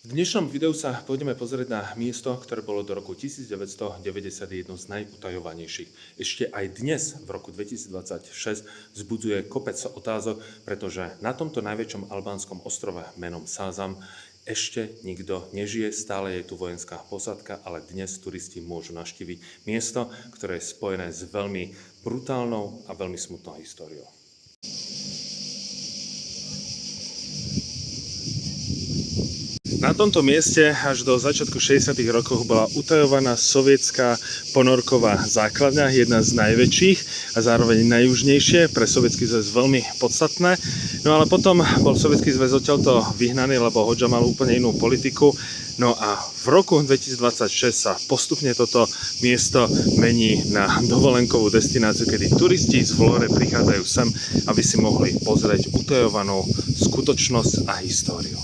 V dnešnom videu sa pôjdeme pozrieť na miesto, ktoré bolo do roku 1990 jedno z najutajovanejších. Ešte aj dnes, v roku 2026, vzbudzuje kopec otázok, pretože na tomto najväčšom albánskom ostrove menom Sázam ešte nikto nežije, stále je tu vojenská posádka, ale dnes turisti môžu navštíviť miesto, ktoré je spojené s veľmi brutálnou a veľmi smutnou históriou. Na tomto mieste až do začiatku 60. rokov bola utajovaná sovietská ponorková základňa, jedna z najväčších a zároveň najjužnejšie, pre Sovietsky zväz veľmi podstatné. No ale potom bol Sovietsky zväz odtiaľto vyhnaný, lebo Hodža mal úplne inú politiku. No a v roku 2026 sa postupne toto miesto mení na dovolenkovú destináciu, kedy turisti z Vlore prichádzajú sem, aby si mohli pozrieť utajovanú skutočnosť a históriu.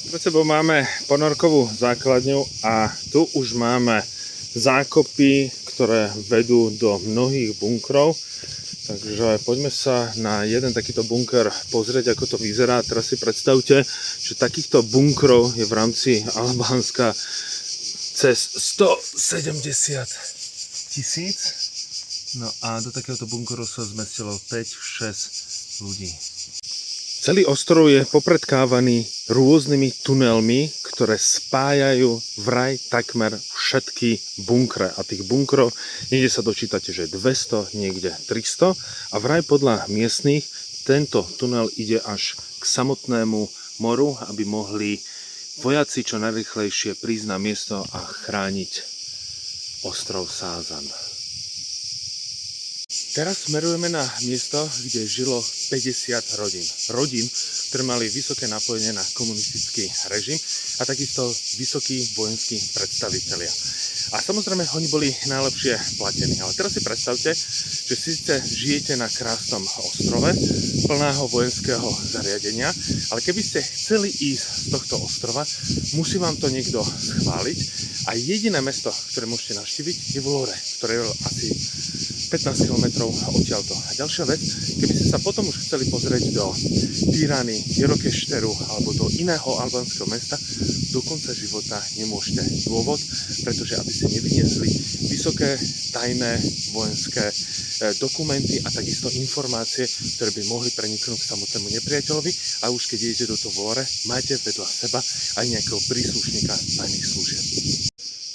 Pred sebou máme ponorkovú základňu a tu už máme zákopy, ktoré vedú do mnohých bunkrov. Takže poďme sa na jeden takýto bunker pozrieť, ako to vyzerá. Teraz si predstavte, že takýchto bunkrov je v rámci Albánska cez 170 000. No a do takéhoto bunkeru sa zmestilo 5-6 ľudí. Celý ostrov je popredkávaný rôznymi tunelmi, ktoré spájajú vraj takmer všetky bunkre. A tých bunkrov niekde sa dočítate, že 200, niekde 300. A vraj podľa miestnych tento tunel ide až k samotnému moru, aby mohli vojaci čo najrýchlejšie prísť na miesto a chrániť ostrov Sázan. Teraz smerujeme na miesto, kde žilo 50 rodín. Rodín, ktoré mali vysoké napojenie na komunistický režim a takisto vysokí vojenskí predstavitelia. A samozrejme, oni boli najlepšie platení. Ale teraz si predstavte, že síce žijete na krásnom ostrove, plného vojenského zariadenia, ale keby ste chceli ísť z tohto ostrova, musí vám to niekto schváliť a jediné mesto, ktoré môžete navštíviť, je Vlore, ktoré je asi 15 km odtiaľto. A ďalšia vec, keby ste sa potom už chceli pozrieť do Tirany, Jirokešteru alebo do iného albánskeho mesta, do konca života nemôžete. Dôvod, pretože aby ste nevyniesli vysoké tajné vojenské dokumenty a takisto informácie, ktoré by mohli preniknúť k samotnému nepriateľovi, a už keď idete do toho Vlore, máte vedľa seba aj nejakého príslušníka tajných služieb.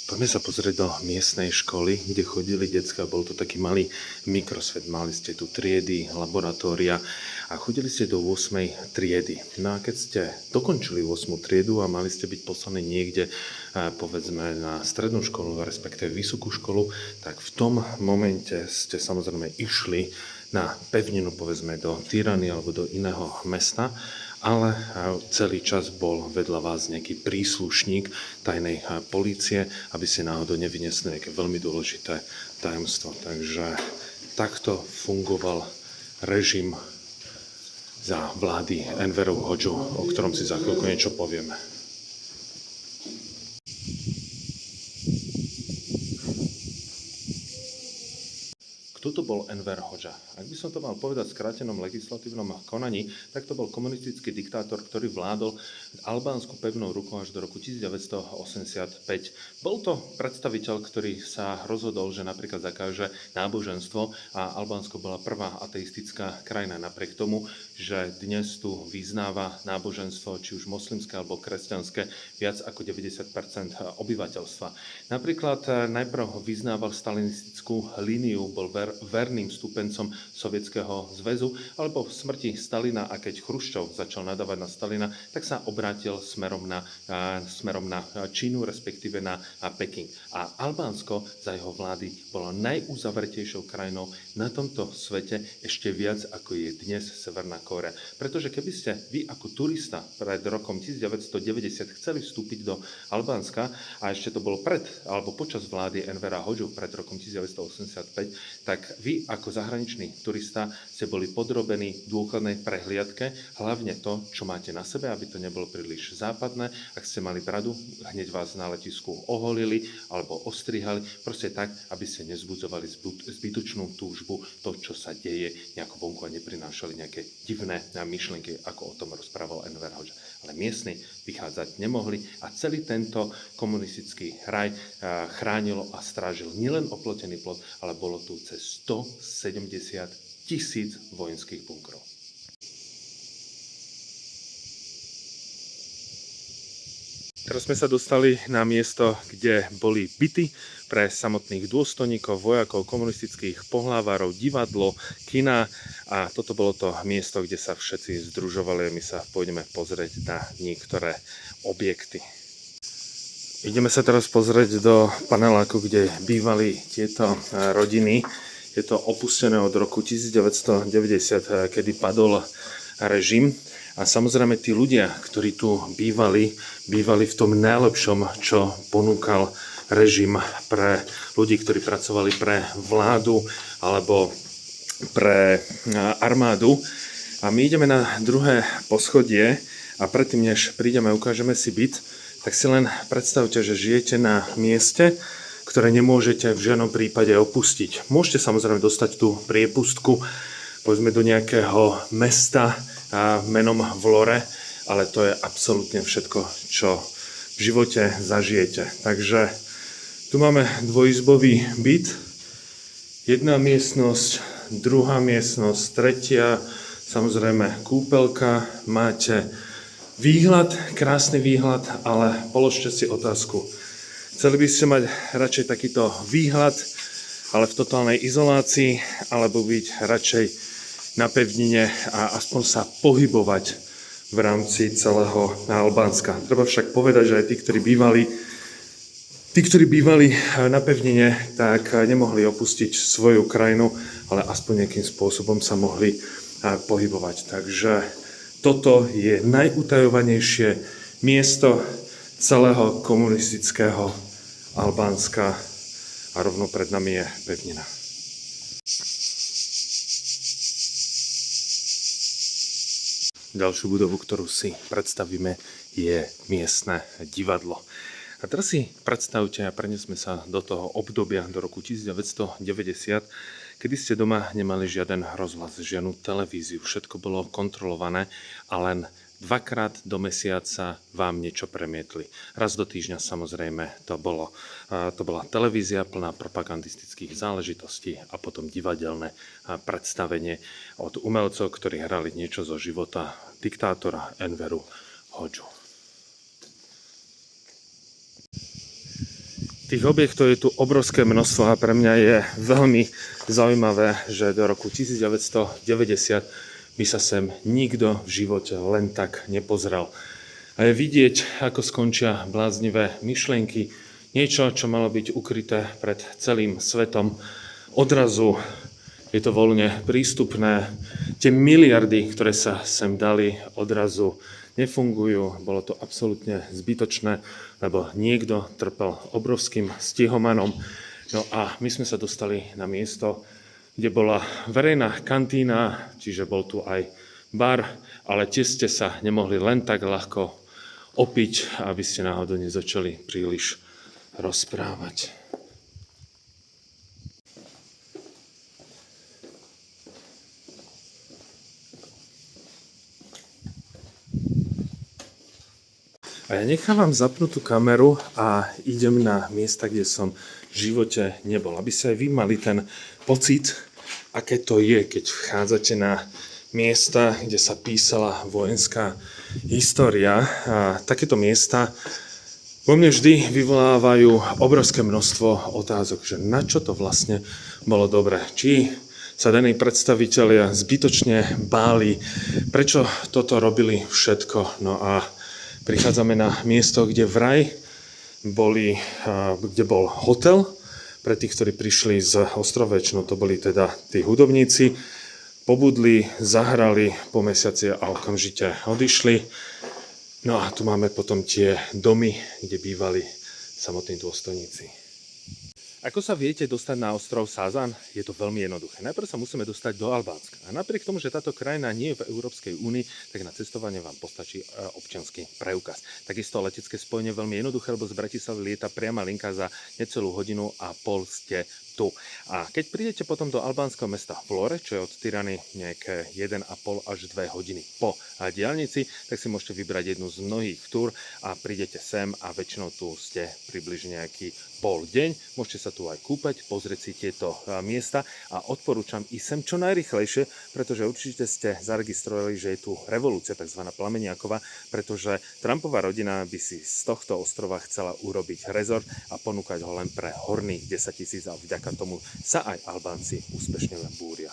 Poďme sa pozrieť do miestnej školy, kde chodili decká. Bol to taký malý mikrosvet. Mali ste tu triedy, laboratória a chodili ste do 8. triedy. No a keď ste dokončili 8. triedu a mali ste byť poslaní niekde, povedzme na strednú školu, respektíve vysokú školu, tak v tom momente ste samozrejme išli na pevninu, povedzme do Tirany alebo do iného mesta, ale celý čas bol vedľa vás nejaký príslušník tajnej polície, aby ste náhodou nevyniesli nejaké veľmi dôležité tajomstvo. Takže takto fungoval režim za vlády Enveru Hodžu, o ktorom si za chvíľku niečo povieme. Kto to bol Enver Hodža? Ak by som to mal povedať v skrátenom legislatívnom konaní, tak to bol komunistický diktátor, ktorý vládol albánsku pevnou rukou až do roku 1985. Bol to predstaviteľ, ktorý sa rozhodol, že napríklad zakáže náboženstvo, a Albánsko bola prvá ateistická krajina napriek tomu, že dnes tu vyznáva náboženstvo, či už moslimské alebo kresťanské, viac ako 90% obyvateľstva. Napríklad najprv vyznával stalinistickú líniu, bol verným stúpencom Sovietskeho zväzu, alebo v smrti Stalina, a keď Chruščov začal nadávať na Stalina, tak sa obrátil smerom na Čínu, respektíve na Peking. A Albánsko za jeho vlády bolo najuzavretejšou krajinou na tomto svete, ešte viac ako je dnes Severná Kórea. Pretože keby ste vy ako turista pred rokom 1990 chceli vstúpiť do Albánska, a ešte to bolo pred alebo počas vlády Envera Hodžu pred rokom 1985, tak vy vy ako zahraničný turista ste boli podrobení dôkladnej prehliadke, hlavne to, čo máte na sebe, aby to nebolo príliš západné. Ak ste mali bradu, hneď vás na letisku oholili alebo ostrihali, proste tak, aby ste nezbudzovali zbytočnú túžbu, to, čo sa deje nejako vonku a neprinášali nejaké divné myšlienky, ako o tom rozprával Enver Hoxha. Ale miestni vychádzať nemohli a celý tento komunistický raj chránilo a strážil nielen oplotený plot, ale bolo tu cez 170 000 vojenských bunkrov. Teraz sme sa dostali na miesto, kde boli byty pre samotných dôstojníkov, vojakov, komunistických pohlavárov, divadlo, kina a toto bolo to miesto, kde sa všetci združovali a my sa pôjdeme pozrieť na niektoré objekty. Ideme sa teraz pozrieť do paneláku, kde bývali tieto rodiny. Je to opustené od roku 1990, kedy padol režim. A samozrejme tí ľudia, ktorí tu bývali v tom najlepšom, čo ponúkal režim pre ľudí, ktorí pracovali pre vládu alebo pre armádu. A my ideme na druhé poschodie a predtým, než prídeme a ukážeme si byt, tak si len predstavte, že žijete na mieste, ktoré nemôžete v žiadnom prípade opustiť. Môžete samozrejme dostať tú priepustku, povedzme do nejakého mesta menom Vlore, ale to je absolútne všetko, čo v živote zažijete. Takže tu máme dvojizbový byt, jedna miestnosť, druhá miestnosť, tretia, samozrejme kúpeľka, máte výhľad, krásny výhľad, ale položte si otázku. Chceli by ste mať radšej takýto výhľad, ale v totálnej izolácii, alebo byť radšej na pevnine a aspoň sa pohybovať v rámci celého Albánska. Treba však povedať, že aj tí, ktorí bývali na pevnine, tak nemohli opustiť svoju krajinu, ale aspoň nejakým spôsobom sa mohli pohybovať. Takže toto je najutajovanejšie miesto celého komunistického Albánska a rovno pred nami je pevnina. Ďalšiu budovu, ktorú si predstavíme, je miestne divadlo. A teraz si predstavte a prenesme sa do toho obdobia, do roku 1990, kedy ste doma nemali žiaden rozhlas, žiadnu televíziu, všetko bolo kontrolované a len dvakrát do mesiaca vám niečo premietli. Raz do týždňa samozrejme to bola televízia plná propagandistických záležitostí a potom divadelné predstavenie od umelcov, ktorí hrali niečo zo života diktátora Enveru Hoxhu. Tých objektov je tu obrovské množstvo a pre mňa je veľmi zaujímavé, že do roku 1990 by sa sem nikto v živote len tak nepozrel. A je vidieť, ako skončia bláznivé myšlienky, niečo, čo malo byť ukryté pred celým svetom. Odrazu je to voľne prístupné. Tie miliardy, ktoré sa sem dali, odrazu nefungujú. Bolo to absolútne zbytočné, lebo niekto trpel obrovským stihomanom. No a my sme sa dostali na miesto, kde bola verejná kantína, čiže bol tu aj bar, ale tie ste sa nemohli len tak ľahko opiť, aby ste náhodou nezačali príliš rozprávať. A ja nechávam zapnutú kameru a idem na miesta, kde som v živote nebol. Aby sa aj vy mali ten pocit, aké to je, keď vchádzate na miesta, kde sa písala vojenská história. A takéto miesta vo mne vždy vyvolávajú obrovské množstvo otázok, že na čo to vlastne bolo dobre. Či sa daní predstavitelia zbytočne báli, prečo toto robili všetko. No a prichádzame na miesto, kde vraj kde bol hotel pre tých, ktorí prišli z Ostrovečno, to boli teda tí hudobníci, pobudli, zahrali po mesiaci a okamžite odišli. No a tu máme potom tie domy, kde bývali samotní dôstojníci. Ako sa viete dostať na ostrov Sázan? Je to veľmi jednoduché. Najprv sa musíme dostať do Albánska. A napriek tomu, že táto krajina nie je v Európskej únii, tak na cestovanie vám postačí občiansky preukaz. Takisto letecké spojenie je veľmi jednoduché, lebo z Bratislavy lieta priama linka za necelú hodinu a pol ste tu. A keď prídete potom do albánskeho mesta Vlore, čo je od Tirany nejaké 1,5 až 2 hodiny po diaľnici, tak si môžete vybrať jednu z mnohých túr a prídete sem a väčšinou tu ste približne nejaký pol deň. Môžete sa tu aj kúpať, pozrieť si tieto miesta a odporúčam ísť sem čo najrychlejšie, pretože určite ste zaregistrovali, že je tu revolúcia, tzv. Plameniaková, pretože Trumpová rodina by si z tohto ostrova chcela urobiť rezort a ponúkať ho len pre horných 10 000 a vďaka tomu sa aj Albánci úspešne len búria.